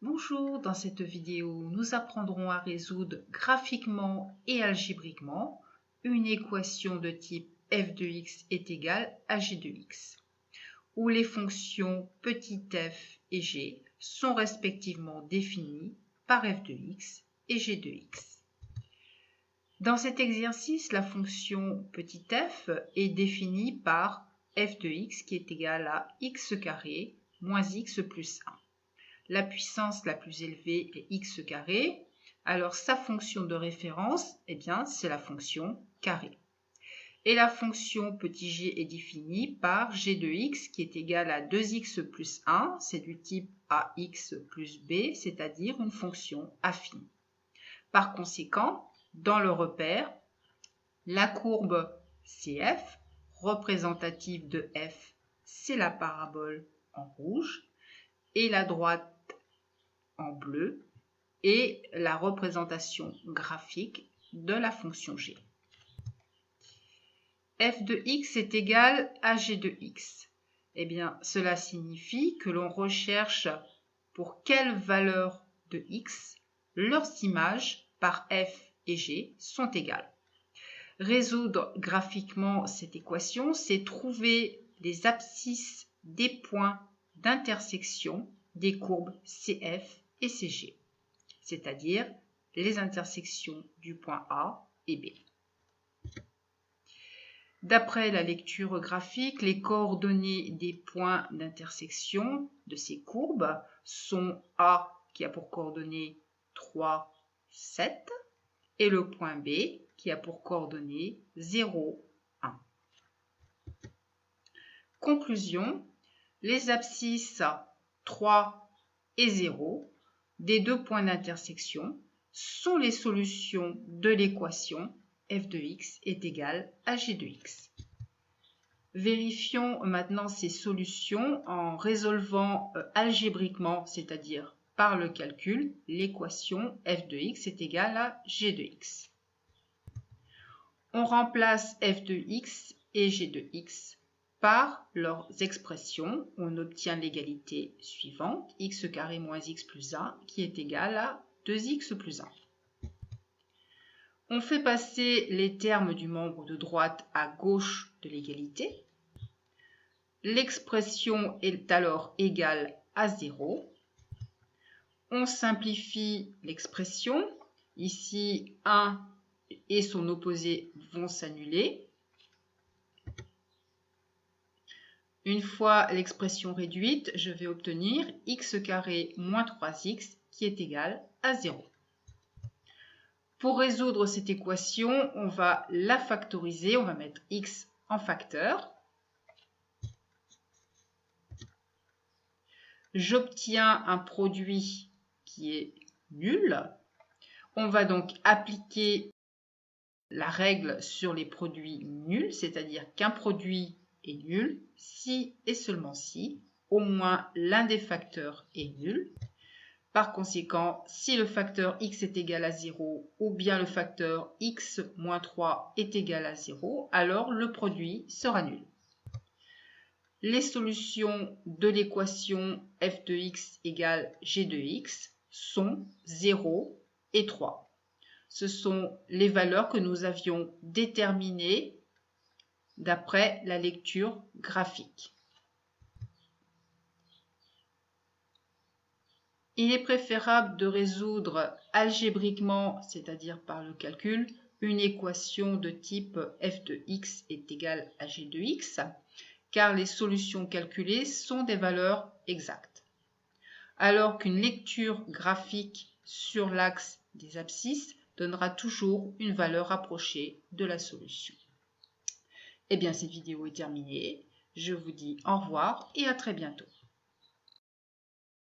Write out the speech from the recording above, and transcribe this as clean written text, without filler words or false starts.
Bonjour, dans cette vidéo, nous apprendrons à résoudre graphiquement et algébriquement une équation de type f de x est égal à g de x, où les fonctions petit f et g sont respectivement définies par f de x et g de x. Dans cet exercice, la fonction petit f est définie par f de x qui est égal à x carré moins x plus 1. La puissance la plus élevée est x carré, alors sa fonction de référence, c'est la fonction carré. Et la fonction petit g est définie par g de x qui est égal à 2x plus 1, c'est du type ax plus b, c'est-à-dire une fonction affine. Par conséquent, dans le repère, la courbe CF, représentative de f, c'est la parabole en rouge, et la droite en bleu, et la représentation graphique de la fonction g. f de x est égal à g de x. Cela signifie que l'on recherche pour quelle valeur de x leurs images par f et g sont égales. Résoudre graphiquement cette équation, c'est trouver les abscisses des points d'intersection des courbes CF et CG, c'est-à-dire les intersections du point A et B. D'après la lecture graphique, les coordonnées des points d'intersection de ces courbes sont A qui a pour coordonnées 3, 7 et le point B qui a pour coordonnées 0, 1. Conclusion, les abscisses 3 et 0 des deux points d'intersection sont les solutions de l'équation f de x est égal à g de x. Vérifions maintenant ces solutions en résolvant algébriquement, c'est-à-dire par le calcul, l'équation f de x est égal à g de x. On remplace f de x et g de x par leurs expressions. On obtient l'égalité suivante, x carré moins x plus 1, qui est égal à 2x plus 1. On fait passer les termes du membre de droite à gauche de l'égalité. L'expression est alors égale à 0. On simplifie l'expression. Ici, 1 et son opposé vont s'annuler. Une fois l'expression réduite, je vais obtenir x carré moins 3x qui est égal à 0. Pour résoudre cette équation, on va la factoriser, on va mettre x en facteur. J'obtiens un produit qui est nul. On va donc appliquer la règle sur les produits nuls, c'est-à-dire qu'un produit est nul si et seulement si au moins l'un des facteurs est nul. Par conséquent, si le facteur x est égal à 0 ou bien le facteur x moins 3 est égal à 0, alors le produit sera nul. Les solutions de l'équation f de x égale g de x sont 0 et 3. Ce sont les valeurs que nous avions déterminées d'après la lecture graphique. Il est préférable de résoudre algébriquement, c'est-à-dire par le calcul, une équation de type f de x est égal à g de x, car les solutions calculées sont des valeurs exactes. Alors qu'une lecture graphique sur l'axe des abscisses donnera toujours une valeur approchée de la solution. Cette vidéo est terminée. Je vous dis au revoir et à très bientôt.